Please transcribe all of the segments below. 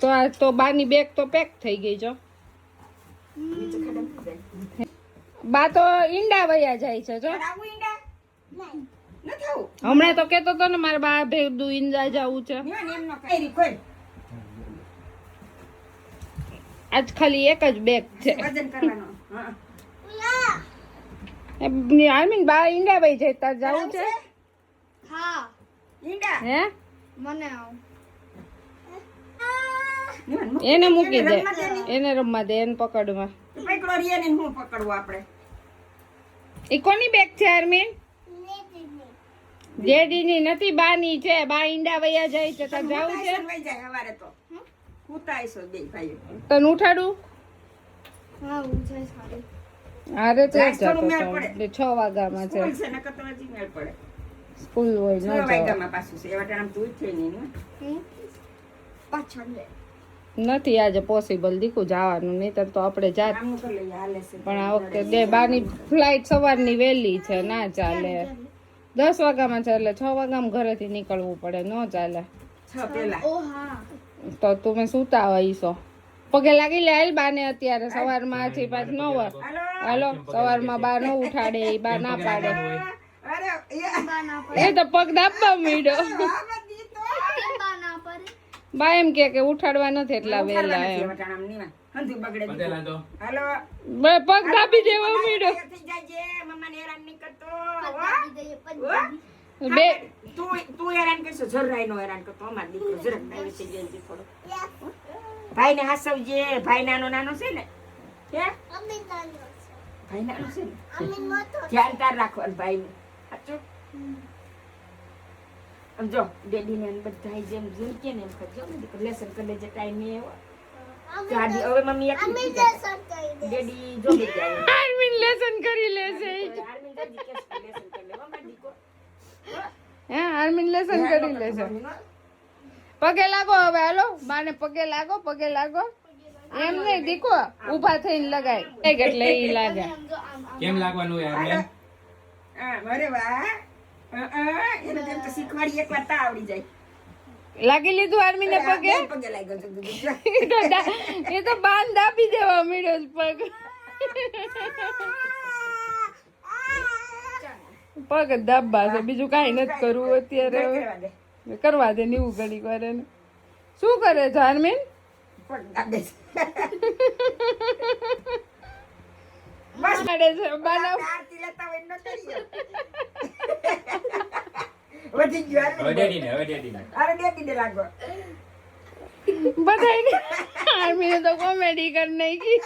તો આ તો બાની બેગ તો પેક થઈ ગઈ છો. બા તો ઈંડા વયા જાય છે જો. હમણાં તો કેતો તો ને મારે બા ભેગું ઈંડા જવું છે. આજ ખાલી એક જ બેગ છે. આમીન બા ઈંડા વહી જાય તાર જવું છે. હા હે મને આવ એને મૂકી દે, એને રમવા દે, એને પકડવા. પકડો રિયા ને હું પકડવું આપણે. એ કોની બેગ છે આરમીન? જેડીની નથી, બાની છે. બા ઈંડા વયા જાય છે તાર જાવું છે. વઈ જાય હવારે તો ઉતાઈસો બે ભાઈઓ. તને ઉઠાડું? હા હું જાય સારી અરે તો જાય જતો થોડું મેળ તો. પડે. એટલે 6 વાગ્યામાં છે સ્કૂલ છે નકર તો હજી મેળ પડે. સ્કૂલ હોય ન 6 જવાય. વાગ્યામાં પાછું છે એવા ટાઈમ તું છે નહીં ને. પાછળ લે નથી આજે પોસિબલ દીકું જવાનું, નહીતર તો આપણે જાત. આમ કરી લઈએ હાલે છે. પણ આ વખતે બે બાની ફ્લાઇટ સવારની વહેલી છે, ના ચાલે. 10 વાગ્યામાં છે એટલે 6 વાગ્યામાં ઘરેથી નીકળવું પડે, ન ચાલે. 6 પેલા ઓ હા તો તમે સુતા હોઈશો. પગે લાગી લે હાલ બાને અત્યારે સવારમાં થી પાછ 9 વાર. હાલો સવારમાં બા ન ઉઠાડે, એ બા ના પાડે. અરે બાના પર એ તો પગ દાબવા માંડ્યો. કેમ બાના પર બા એમ કે ઉઠાડવા નથી એટલા વહેલા એમ. એવા ટાઈમ નહીં હંધુ બગડે હાલો પગ દાબી દેવા માંડ્યો. થઈ જાજે મમ્માને હેરાન નહીં કરતો પડી ગઈ પડી બે તું હેરાન કરશો જરાય નો હેરાન કરતો અમાર દીકરો જરાક નાનો થઈ જાય છે થોડો ભાઈ ને હાસવજે ભાઈ નાનો છે ને હે અમી નાનો ભાઈ નાનો છે ને અમી મોટો ધ્યાન તાર રાખવાનું ભાઈ ને સાચું આમ જો ડેડી ને બધા જેમ જેમ કે ને એમ કરજો ને દીકરો લેસન કરી લેજે ટાઈમ એવો ગાડી હવે મમ્મી એક ડેડી જો બે જાય આર્મીન લેસન કરી લેશે. આર્મી દાદી કેસ લેસન કરી લેવા માર દીકરો હે આર્મીન લેસન કરી લેશે. પગે લાગો હવે, હાલો બાને પગે લાગો, પગે લાગો. એમ નહીં દીકો ઊભા થઈને લગાય એટલે ઈ લાગે. કેમ લાગવાનું યાર? અરે વાહ એને તેમ તો શીખવાડી એકવાર તા આવડી જાય લાગી લીધું આર્મીને પગે? પગે લાગ્યો તો એ તો બાન દાબી દેવા મળ્યો જ પગ. પગ જ દાબવા છે, બીજું કાંઈ નથી કરવું અત્યારે. કરવા દે નીવું ઘડી કરે ને. શું કરે છે આર્મીન? પગ દાબે છે બસ મળે છે બાના. આરતી લેતા હોય ન કરીએ વધી ગયો હવે ડેડી ને અરે ડેડી ને લાગો બધાય આર્મીને તો કોમેડી કરી નાખી.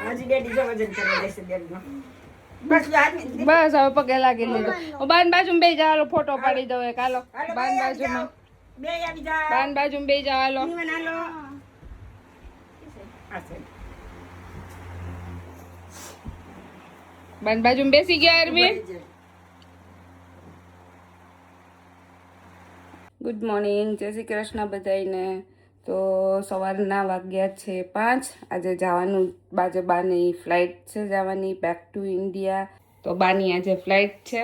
હજી ડેડી જો વજન કરવા દેશે ડેડી બસ આરતી બસ હવે પગે લાગી લીધું. બાન બાજુ બે જાવ, ફોટો પાડી દો એક. હાલો બાન બાજુમાં, બે આવી જા બાન બાજુ બે જાવ. હાલો નીવન હાલો આ છે બાન બાજુ બેસી ગયા આર્મીન. ગુડ મોર્નિંગ, જય શ્રી કૃષ્ણ બધાને. તો સવારના વાગ્યા છે 5. આજે જવાનું બાજે બાની ફ્લાઇટ છે જવાની બેક ટુ ઇન્ડિયા. તો બાની આજે ફ્લાઇટ છે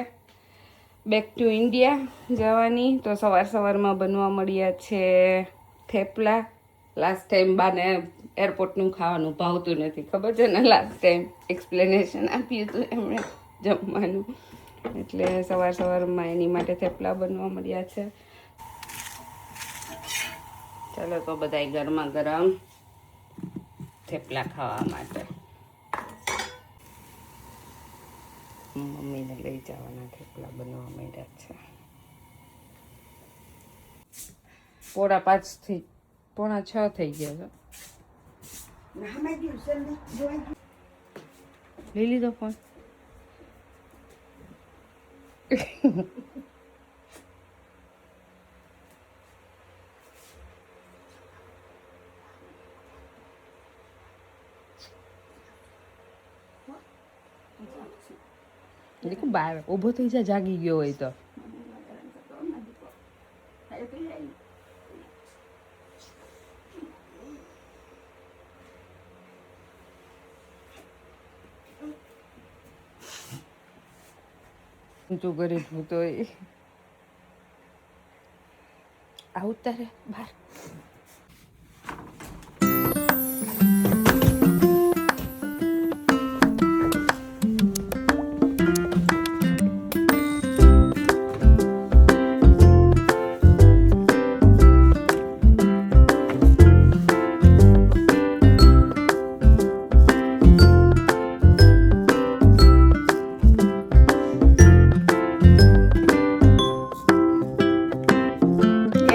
બેક ટુ ઇન્ડિયા જવાની. તો સવારમાં બનવા મળ્યા છે થેપલા. લાસ્ટ ટાઈમ બાને એરપોર્ટનું ખાવાનું ભાવતું નથી, ખબર છે ને? લાસ્ટ ટાઈમ એક્સપ્લેનેશન આપ્યું હતું એમણે જમવાનું. એટલે સવારમાં એની માટે થેપલા બનવા મળ્યા છે. ચાલો તો બધા ગરમા ગરમ થેપલા ખાવા માટે મમ્મીને લઈ જવાના થેપલા બનવા માંડ્યા છે. 4:45 4:45 થઈ ગયા છે. લઈ લીધો ફોન? દેખો બાર ઊભો થઈ જાય, જાગી ગયો હોય તો. ઊંચું કરી તો આવું તારે બહાર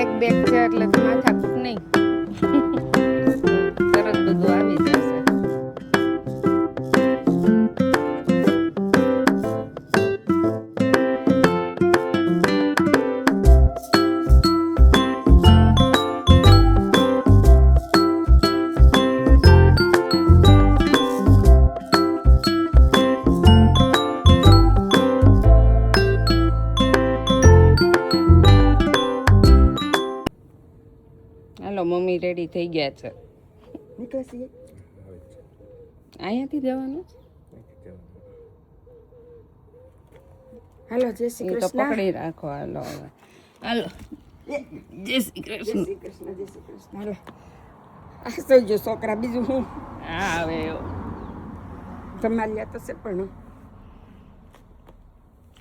એક બેગ છે એટલે તો માથાકૂટ નહીં તરત બધું આવી જશે હાલો મમ્મી રેડી થઈ ગયા છે નીકળશે અહીંયાથી જવાનું હાલો જય શ્રી એ તો કૃષ્ણ પકડી રાખો હાલો હવે હાલો જય શ્રી જય કૃષ્ણ શ્રી કૃષ્ણ જય શ્રી કૃષ્ણ હાલો આ સૌજો છોકરા બીજું હું હા હવે ધમાલિયા તો છે પણ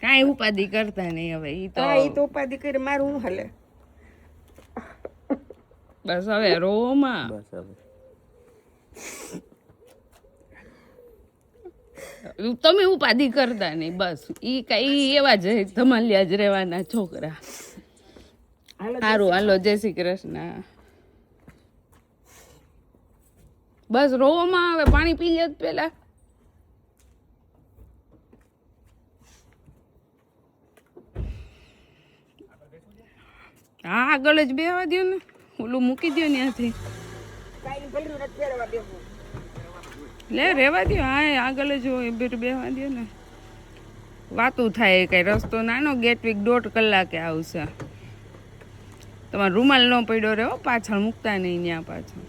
કાંઈ ઉપાધિ કરતા નહીં હવે ઈ તો હા એ તો ઉપાધિ કરી મારું હું હાલે બસ હવે રોમાં બસ હવે તમે ઉપાધિ કરતા નહીં બસ ઈ કઈ એવા જ ધમાલિયા જ રહેવાના છોકરા હાલો સારું હાલો જય શ્રી કૃષ્ણ બસ રોમાં હવે પાણી પી લે પેલા હા આગળ જ બેહવા દો ને ઓલું મૂકી દો ત્યાંથી કાંઈ ભલે નથી પહેરવા દેવું લે રેવા દો હા આગળ જ હોય બેહવા દો ને વાતું થાય કઈ રસ્તો નાનો ગેટ વીક 1.5 કલાકે આવશે તમારે રૂમાલ ન પડ્યો રહે પાછળ મૂકતા નહીં ત્યાં પાછળ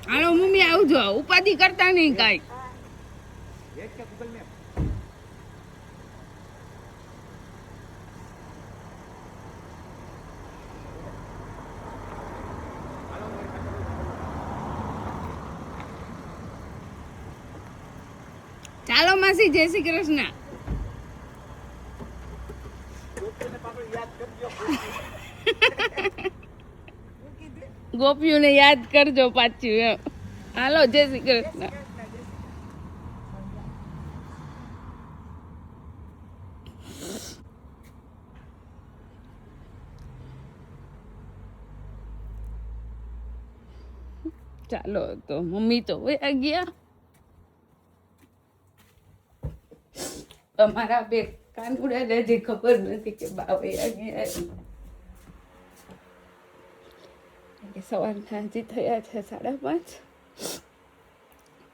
હાલો મમ્મી આવજો ઉપાધિ કરતા નહીં કાંઈ ચાલો માસી જય શ્રી કૃષ્ણ ગોપીઓને યાદ કરજો પાછું એમ હાલો જય શ્રી કૃષ્ણ ચાલો તો મમ્મી તો વયા ગયા તમારા બે કાનુડા હજી ખબર નથી કે બા વયા ગયા સવારના હજી થયા છે 5:30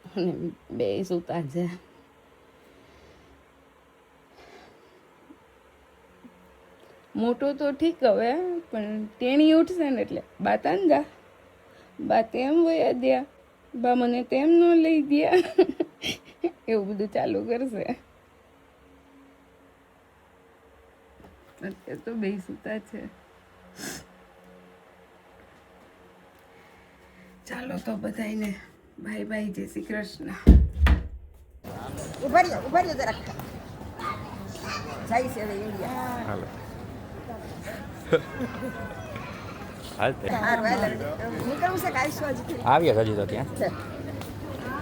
અને બે સૂતા છે મોટો તો ઠીક હવે પણ તેણી ઉઠશે ને એટલે બા તાંજા બા તેમ વયા ગયા બા મને તેમ ન લઈ ગયા એવું બધું ચાલુ કરશે અત્યારે તો બે સૂતા છે ચાલો તો બધાને બાય બાય જય શ્રી કૃષ્ણ ઉભા રહ્યો જરાક જાય છે હવે ઇન્ડિયા હાલો હાલતે હારું હાલ નીકળવું છે કે આવીશું હજી આવ્યા હજી તો ત્યાં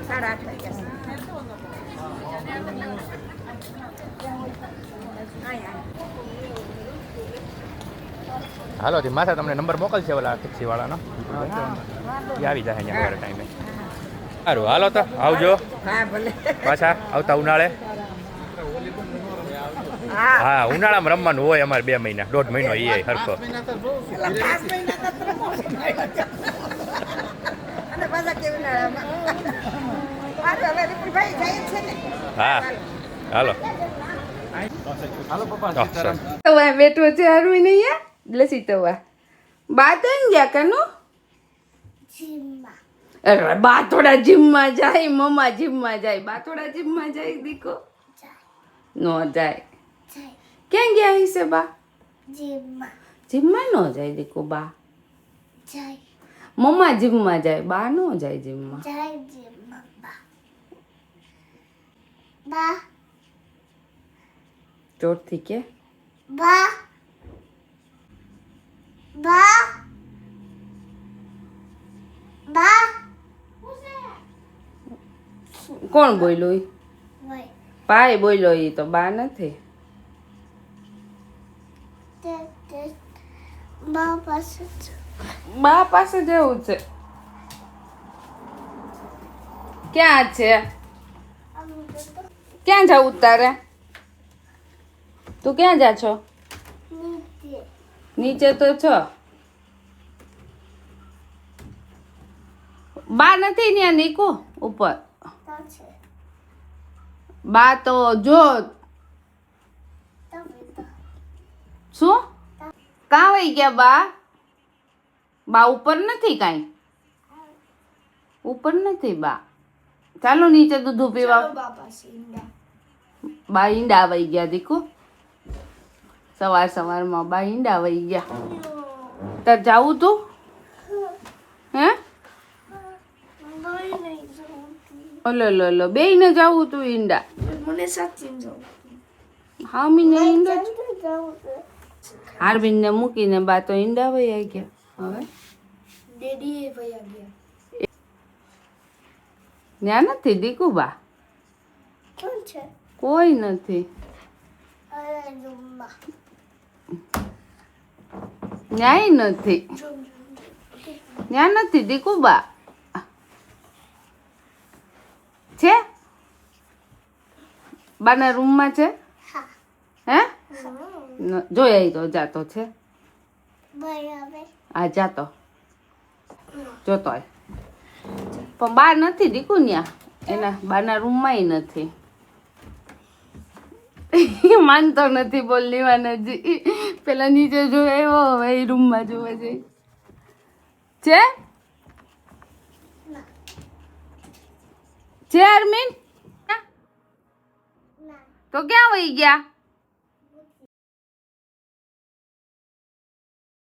8:30 વાગ્યા હાલો તે માથા તમને નંબર મોકલશે ઓલા ટેક્સી વાળાનો એ આવી જાય અહીંયા ઘરે ટાઈમે સારું હાલો તો આવજો હા ભલે પાછા આવતા ઉનાળે હા ઉનાળામાં રમવાનું હોય અમારે 2 મહિના 1.5 મહિનો એ હરખો અને પાછા કેવું ના હવે વિપુલભાઈ જાય છે ને હા હાલો હાલો પપ્પા Oh, સીતારામ. તવા બેઠો છે હારું નહીં યા લસી તવા બા તો એમ ગયા કનું અરે બા થોડા જીમમાં જાય મમ્મા જીમમાં જાય બા થોડા જીમમાં જાય દીકો નો જાય ક્યાં ગયા હશે બા જીમમાં નો જાય દીકો બા મમ્મા જીમમાં જાય બા નો જાય જીમમાં ચોટથી કે કોણ બોલ્યો ઈ પાય બોલ્યો ઈ તો બા નથી બા પાસે જવું છે ક્યાં છે ક્યાં જવું તારે તું ક્યાં જા છો નીચે તો છો બા નથી ત્યાં નીકુ ઉપર બા તો જો શું કાં વહી ગયા બા ઉપર નથી કાંઈ ઉપર નથી બા ચાલો નીચે દૂધ પીવા બા ઈંડા વહી ગયા દીકુ સવારમાં બા ઈંડા વહી ગયા તાર જાવું તું હે ઓલો બે ને જાવું તું ઈંડા હા મીને ઈંડા હારબીન ને મૂકીને બા તો ઈંડા વહી ગયા હવે ત્યાં નથી દીકુ બા કોઈ નથી ન્યાય નથી ત્યાં નથી દીકુ બા છે બાના રૂમમાં છે હે જોઈ તો જાતો છે હા જાતો જોતો હોય પણ બા નથી દીકુ ન્યા એના બાના રૂમમાં નથી માનતો નથી બોલની વાનજી પેલા નીચે જોયો હવે એ રૂમમાં જોવા જઈ છે અરમીન તો ક્યાં વહી ગયા